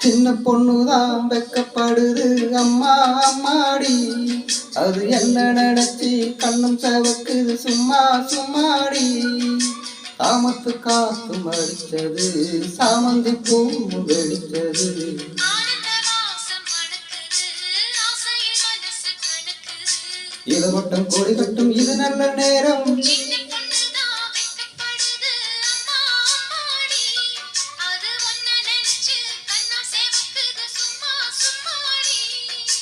சின்ன பொண்ணுதான் வெக்கப்படுது அம்மா அம்மாடி. அது என்ன நினைச்சி கண்ணும் செவக்குது சும்மா சும்மாடி. காமத்து காத்தும் அடிச்சது சாமந்தி பூவும் வெடிச்சது. இளவட்டம் கொடி கட்டும் இது நல்ல நேரம்.